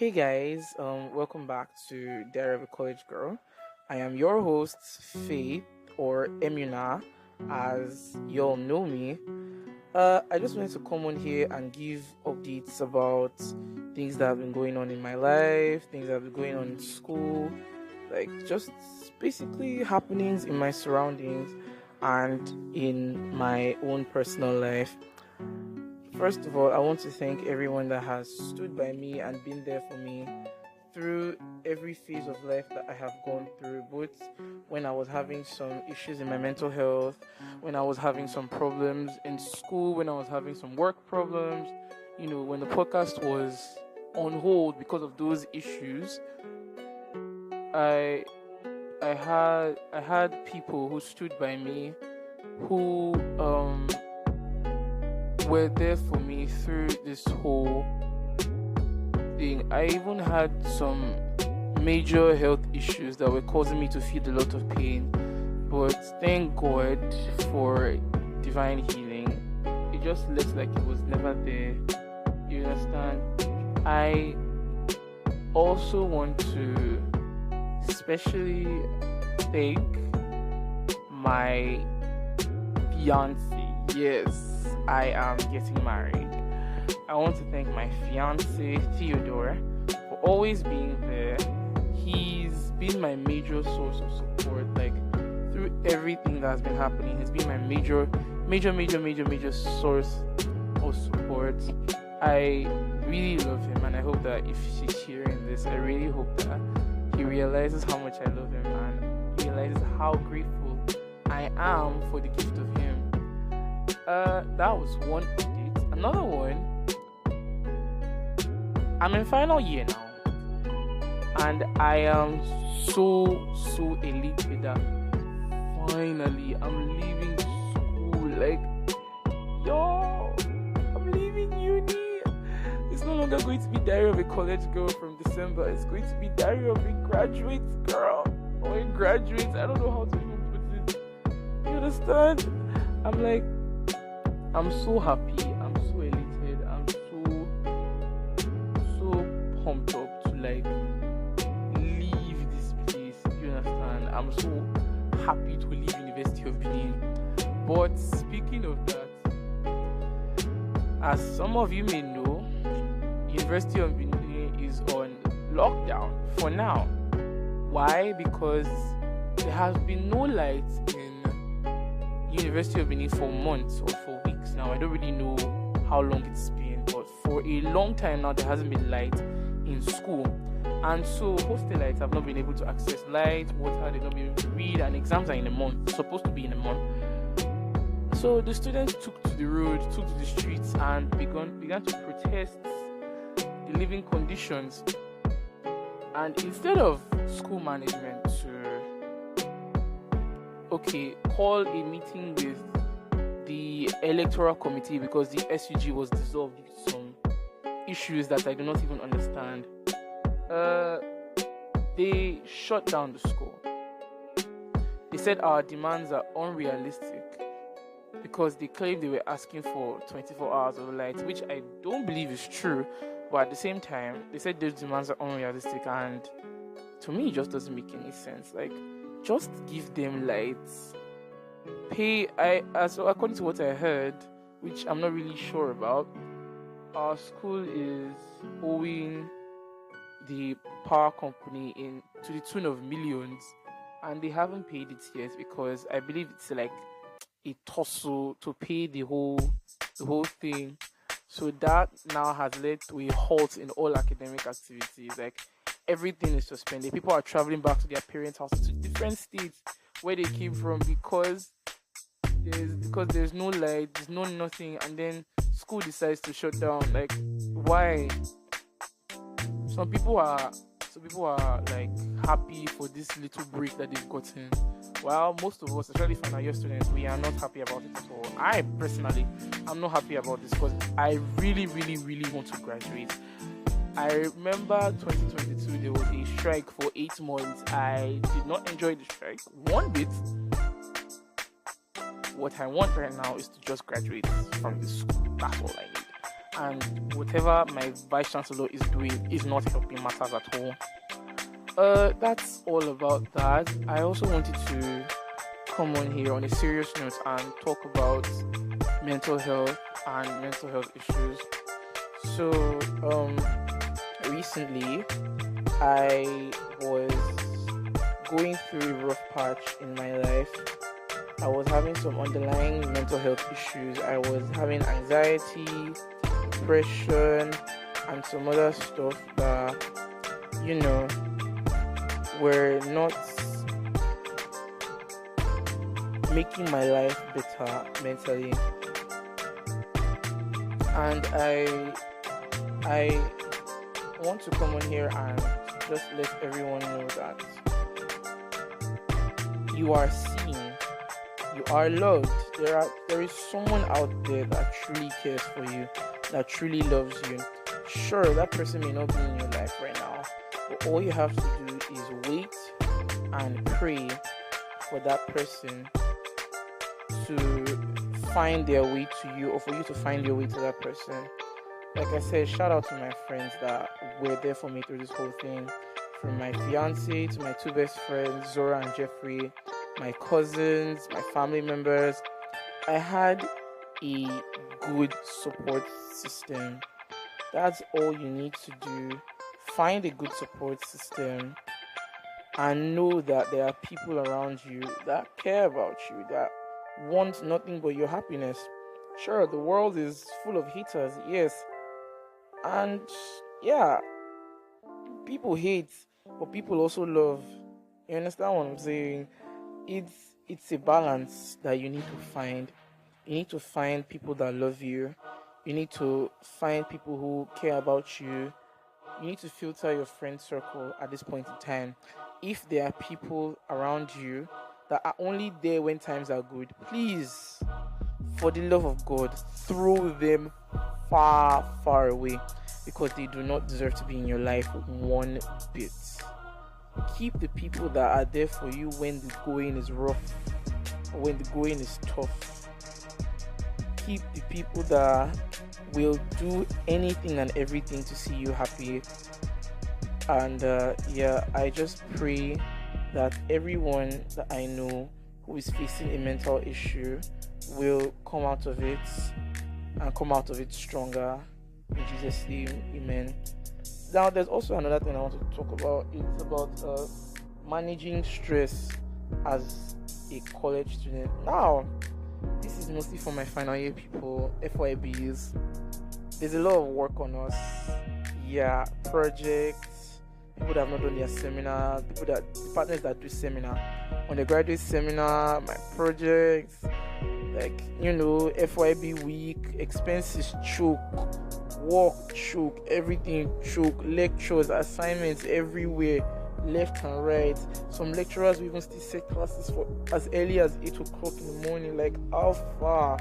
Hey guys, welcome back to Diary of a College Girl. I am your host, Faith, or Emuna, as you all know me. I just wanted to come on here and give updates about things that have been going on in my life, things that have been going on in school, like just basically happenings in my surroundings and in my own personal life. First of all, I want to thank everyone that has stood by me and been there for me through every phase of life that I have gone through, both when I was having some issues in my mental health, when I was having some problems in school, when I was having some work problems, when the podcast was on hold because of those issues. I had people who stood by me, who were there for me through this whole thing. I even had some major health issues that were causing me to feel a lot of pain, but thank God for divine healing. It just looks like it was never there. You understand? I also want to especially thank my fiance. Yes, I am getting married. I want to thank my fiance Theodore for always being there. He's been my major source of support, like through everything that has been happening. He's been my major source of support. I really love him, and I hope that if she's hearing this, I really hope that he realizes how much I love him and he realizes how grateful I am for the gift of him. That was one update. Another one, I'm in final year now, and I am so elated that finally I'm leaving school. Like, yo, I'm leaving uni. It's no longer going to be Diary of a College Girl from December. It's going to be Diary of a Graduate Girl or a Graduate. I don't know how to even put it. You understand? I'm so happy, I'm so elated, I'm so pumped up to leave this place. You understand? I'm so happy to leave University of Benin. But speaking of that, as some of you may know, University of Benin is on lockdown for now. Why? Because there has been no light in University of Benin for months or for weeks now. I don't really know how long it's been, but for a long time now there hasn't been light in school, and so hostelites have not been able to access light, water, they've not been able to read, and exams are in a month. It's supposed to be in a month. So the students took to the road, took to the streets, and began to protest the living conditions. And instead of school management to call a meeting with the electoral committee, because the SUG was dissolved due to some issues that I do not even understand, they shut down the school. They said our demands are unrealistic because they claim they were asking for 24 hours of light, which I don't believe is true. But at the same time, they said those demands are unrealistic, and to me, it just doesn't make any sense. Like, just give them lights. So according to what I heard, which I'm not really sure about, our school is owing the power company to the tune of millions, and they haven't paid it yet because I believe it's like a tussle to pay the whole thing. So that now has led to a halt in all academic activities. Like, everything is suspended. People are traveling back to their parents' houses, to different states where they came from, because there's no light, there's no nothing, and then school decides to shut down. Like, why? Some people are like happy for this little break that they've gotten, while most of us, especially final year students, we are not happy about it at all. I personally, I'm not happy about this because I really want to graduate. I remember 2022, there was a strike for 8 months. I did not enjoy the strike one bit. What I want right now is to just graduate from this school. That's all I need. and whatever my vice chancellor is doing is not helping matters at all. That's all about that. I also wanted to come on here on a serious note and talk about mental health and mental health issues. So, recently I was going through a rough patch in my life. I was having some underlying mental health issues. I was having anxiety, depression, and some other stuff that, were not making my life better mentally. And I want to come on here and just let everyone know that you are seen, you are loved. There is someone out there that truly cares for you, that truly loves you. Sure, that person may not be in your life right now, but all you have to do is wait and pray for that person to find their way to you, or for you to find your way to that person. Like I said, shout out to my friends that were there for me through this whole thing. From my fiance to my two best friends, Zora and Jeffrey, my cousins, my family members. I had a good support system. That's all you need to do. Find a good support system and know that there are people around you that care about you, that want nothing but your happiness. Sure, the world is full of haters, yes. And yeah, people hate, but people also love. You understand what I'm saying? It's a balance that you need to find. You need to find people that love you. You need to find people who care about you. You need to filter your friend circle at this point in time. If there are people around you that are only there when times are good, please, for the love of God, throw them far, far away, because they do not deserve to be in your life one bit. Keep the people that are there for you when the going is rough, or when the going is tough. Keep the people that will do anything and everything to see you happy. And I just pray that everyone that I know who is facing a mental issue will come out of it, and come out of it stronger. In Jesus' name, amen. Now, there's also another thing I want to talk about. It's about managing stress as a college student. Now, this is mostly for my final year people, FYBs. There's a lot of work on us. Yeah, projects, people that have not done their seminar, the partners that do seminar, undergraduate seminar, my projects, FYB week, expenses choke, work choke, everything choke, lectures, assignments everywhere, left and right. Some lecturers will even still set classes for as early as 8 o'clock in the morning. Like, how far?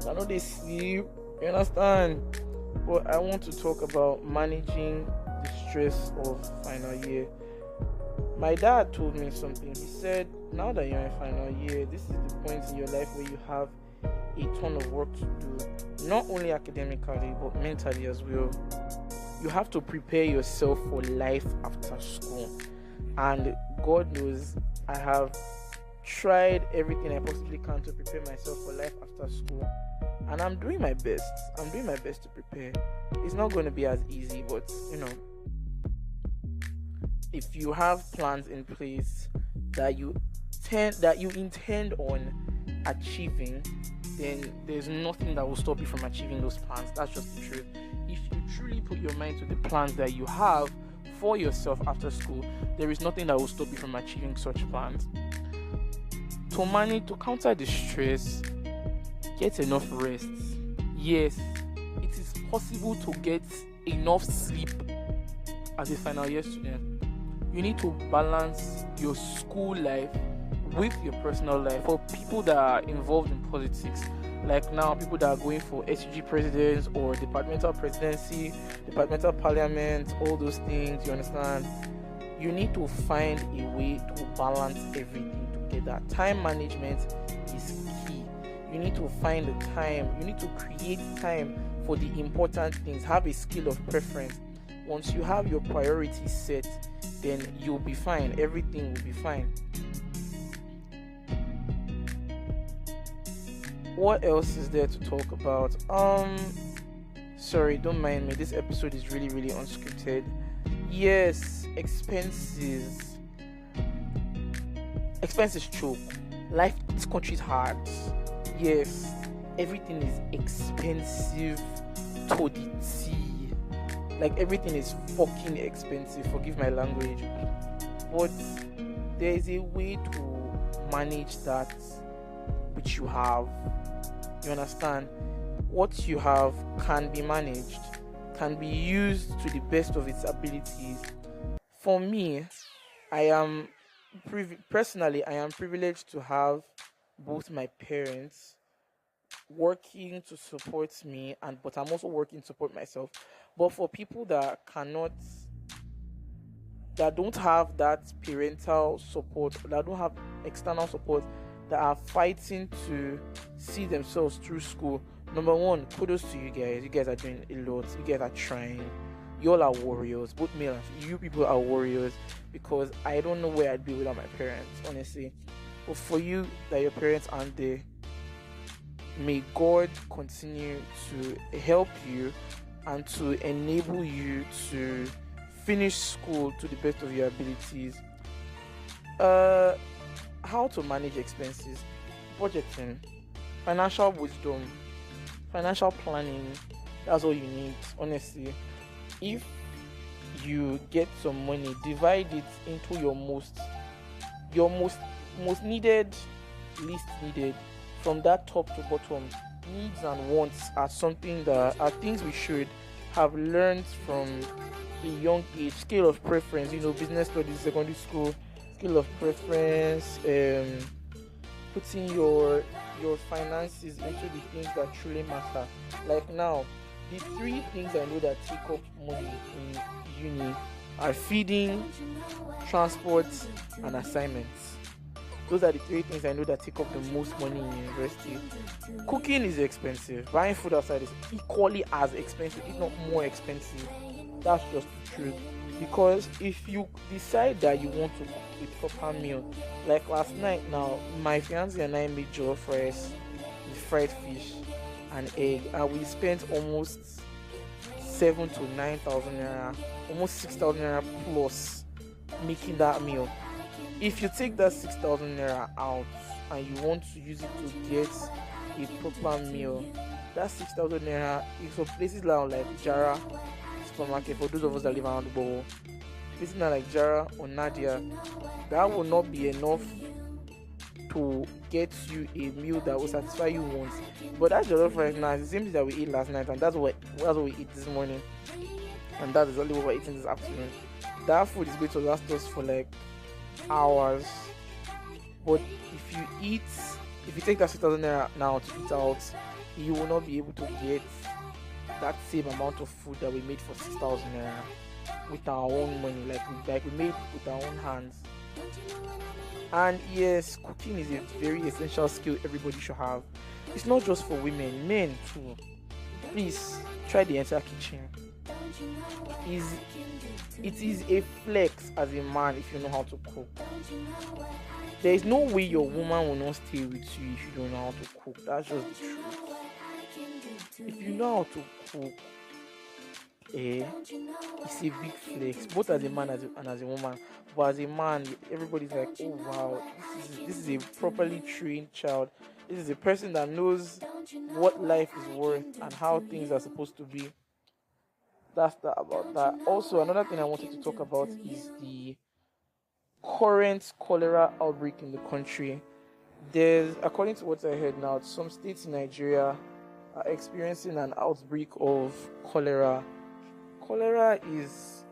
I know they sleep, you understand? But I want to talk about managing the stress of final year. My dad told me something. He said, now that you're in final year, this is the point in your life where you have a ton of work to do, not only academically but mentally as well. You have to prepare yourself for life after school. And God knows I have tried everything I possibly can to prepare myself for life after school, and I'm doing my best. To prepare. It's not going to be as easy, but if you have plans in place that you intend on achieving, then there's nothing that will stop you from achieving those plans. That's just the truth. If you truly put your mind to the plans that you have for yourself after school, there is nothing that will stop you from achieving such plans. To counter the stress, get enough rest. Yes, it is possible to get enough sleep as a final year student. You need to balance your school life with your personal life. For people that are involved in politics, like now, people that are going for SUG presidents or departmental presidency, departmental parliament, all those things, you understand? You need to find a way to balance everything together. Time management is key. You need to find the time. You need to create time for the important things. Have a scale of preference. Once you have your priorities set, then you'll be fine. Everything will be fine. What else is there to talk about? Sorry, don't mind me. This episode is really, really unscripted. Yes, expenses. Expenses choke. Life, this country is hard. Yes, everything is expensive to the T. Like, everything is fucking expensive. Forgive my language. But there is a way to manage that which you have. You understand? What you have can be managed, can be used to the best of its abilities. For me, I am personally, I am privileged to have both my parents working to support me, but I'm also working to support myself. But for people that don't have that parental support, that don't have external support, that are fighting to see themselves through school, number one, kudos to you guys. You guys are doing a lot. You guys are trying. You all are warriors. Both male and you people are warriors, because I don't know where I'd be without my parents, honestly. But for you, that your parents aren't there, may God continue to help you and to enable you to finish school to the best of your abilities. How to manage expenses, budgeting, financial wisdom, financial planning. That's all you need, honestly. If you get some money, divide it into your most needed, least needed, from that top to bottom. Needs and wants are something that are things we should have learned from a young age. Scale of preference, business studies, secondary school, scale of preference, putting your finances into the things that truly matter. Like now, the three things I know that take up money in uni are feeding, transport, and assignments. Those are the three things I know that take up the most money in university. Cooking is expensive. Buying food outside is equally as expensive, if not more expensive. That's just the truth. Because if you decide that you want to cook a proper meal, like last night now, my fiance and I made jollof rice with fried fish and egg, and we spent almost 7,000 to 9,000 naira, almost 6,000 naira plus making that meal. If you take that 6,000 naira out and you want to use it to get a proper meal, that 6,000 naira is for places like Jara supermarket. For those of us that live around the borough, places like Jara or Nadia, that will not be enough to get you a meal that will satisfy you once. But that jollof rice now is the same thing that we ate last night, and that's what we eat this morning, and that is only what we're eating this afternoon. That food is going to last us for like hours. But if you take that 6,000 naira now to eat out, you will not be able to get that same amount of food that we made for 6,000 naira with our own money, like we made with our own hands. And yes, cooking is a very essential skill everybody should have. It's not just for women, men too. Please try the entire kitchen. It is a flex as a man if you know how to cook. There is no way your woman will not stay with you if you don't know how to cook. That's just the truth. If you know how to cook, it's a big flex, both as a man and as a woman. But as a man, everybody's like, oh wow, this is a properly trained child. This is a person that knows what life is worth and how things are supposed to be. That's that about that. Also, another thing I wanted to talk about is the current cholera outbreak in the country. According to what I heard now, some states in Nigeria are experiencing an outbreak of cholera. Cholera is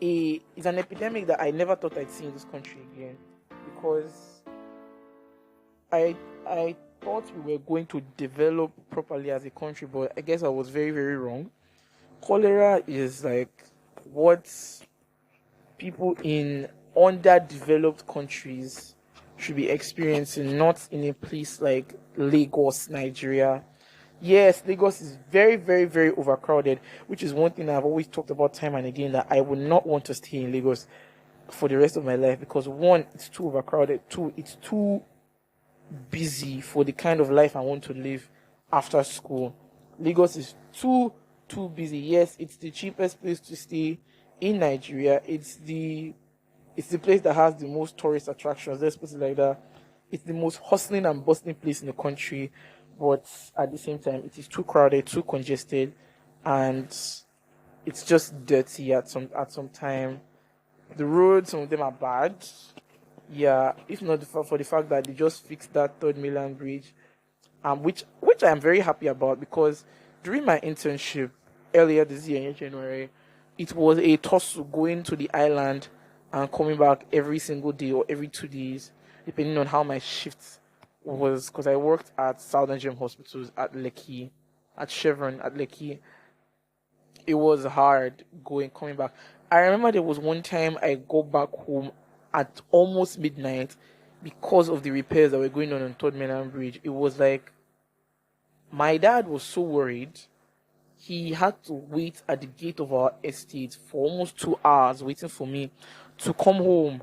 an epidemic that I never thought I'd see in this country again, because I thought we were going to develop properly as a country, but I guess I was very, very wrong. Cholera is like what people in underdeveloped countries should be experiencing, not in a place like Lagos, Nigeria. Yes, Lagos is very, very, very overcrowded, which is one thing I've always talked about time and again, that I would not want to stay in Lagos for the rest of my life, because one, it's too overcrowded, two, it's too busy for the kind of life I want to live after school. Lagos is too busy. Yes, it's the cheapest place to stay in Nigeria. It's the place that has the most tourist attractions. Let's put it like that. It's the most hustling and bustling place in the country, but at the same time, it is too crowded, too congested, and it's just dirty at some time. The roads, some of them are bad. Yeah, if not for the fact that they just fixed that third mainland bridge, which I am very happy about, because during my internship earlier this year in January, it was a tussle going to the island and coming back every single day or every 2 days, depending on how my shift was. Because I worked at Southern Gem Hospitals at Lekki, at Chevron at Lekki. It was hard going coming back. I remember there was one time I got back home at almost midnight because of the repairs that were going on Third Mainland Bridge. It was like my dad was so worried. He had to wait at the gate of our estate for almost 2 hours waiting for me to come home.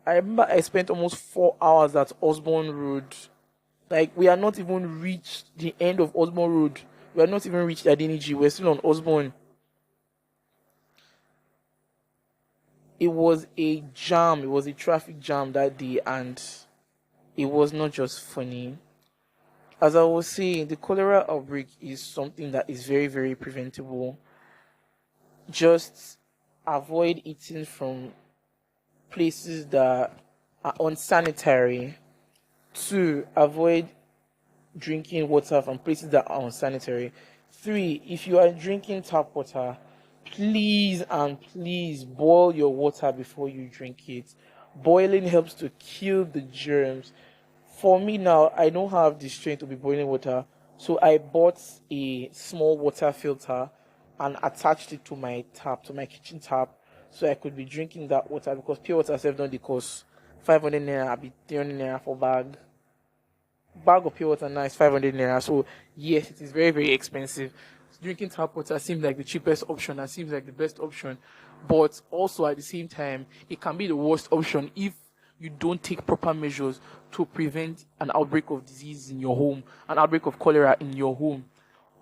I remember I spent almost 4 hours at Osborne Road. Like, we are not even reached the end of Osborne Road. We are not even reached Adeniji. We're still on Osborne. It was a jam. It was a traffic jam that day, and it was not just funny. As I was saying, the cholera outbreak is something that is very, very preventable. Just avoid eating from places that are unsanitary. Two, avoid drinking water from places that are unsanitary. Three, if you are drinking tap water, please and please boil your water before you drink it. Boiling helps to kill the germs. For me now, I don't have the strength to be boiling water, so I bought a small water filter and attached it to my tap, to my kitchen tap, so I could be drinking that water, because pure water self don't dey cost 500 naira, I be 300 naira for bag of pure water now is 500 naira. So yes, it is very, very expensive. Drinking tap water seems like the cheapest option and seems like the best option, but also at the same time, it can be the worst option if you don't take proper measures to prevent an outbreak of disease in your home, an outbreak of cholera in your home.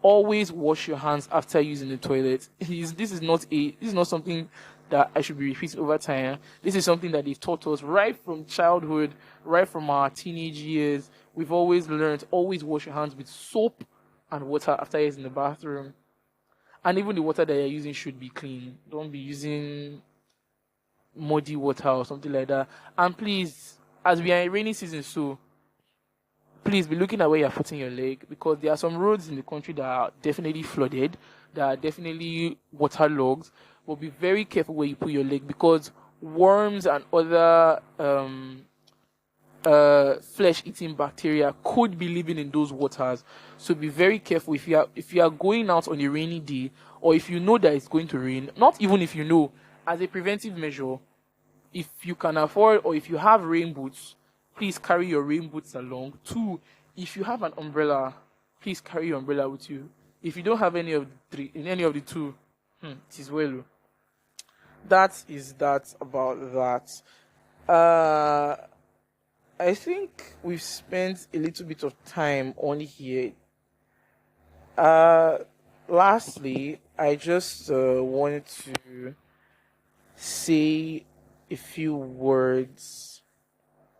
Always wash your hands after using the toilet. This is not something that I should be repeating over time. This is something that they've taught us right from childhood, right from our teenage years. We've always learned, always wash your hands with soap and water after using the bathroom. And even the water that you're using should be clean. Don't be using muddy water or something like that. And please, as we are in rainy season, so please be looking at where you're putting your leg, because there are some roads in the country that are definitely flooded, that are definitely waterlogged. But be very careful where you put your leg, because worms and other flesh-eating bacteria could be living in those waters. So be very careful if you are going out on a rainy day, or if you know that it's going to rain. Not even if you know, as a preventive measure, if you can afford, or if you have rain boots, please carry your rain boots along. Two, if you have an umbrella, please carry your umbrella with you. If you don't have any of the three, in any of the two, it is well. That is that about that. I think we've spent a little bit of time on here. Uh, Lastly, I just wanted to say a few words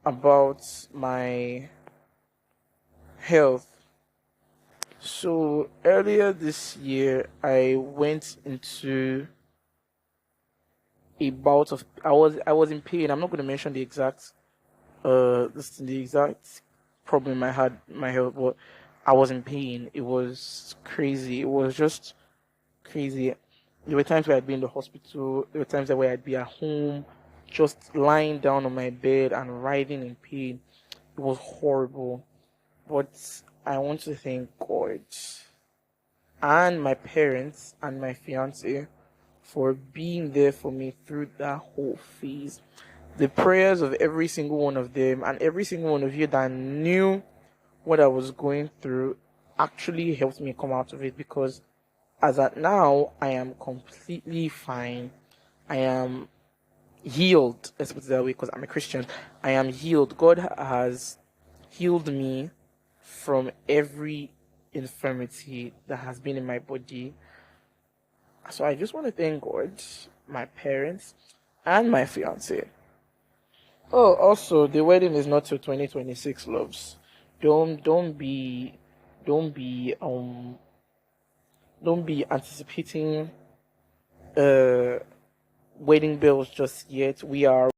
about my health. So earlier this year, I went into a bout of I was in pain. I'm not going to mention the exact problem I had in my health, but I was in pain. It was crazy. It was just crazy. There were times where I'd be in the hospital. There were times where I'd be at home, just lying down on my bed and writhing in pain. It was horrible. But I want to thank God and my parents and my fiance for being there for me through that whole phase. The prayers of every single one of them and every single one of you that knew what I was going through, actually helped me come out of it, because as at now, I am completely fine. I am healed. Let's put it that way, because I'm a Christian. I am healed. God has healed me from every infirmity that has been in my body. So I just want to thank God, my parents, and my fiance. Oh, also, the wedding is not till 2026, loves. Don't be don't be don't be anticipating uh wedding bells just yet. We are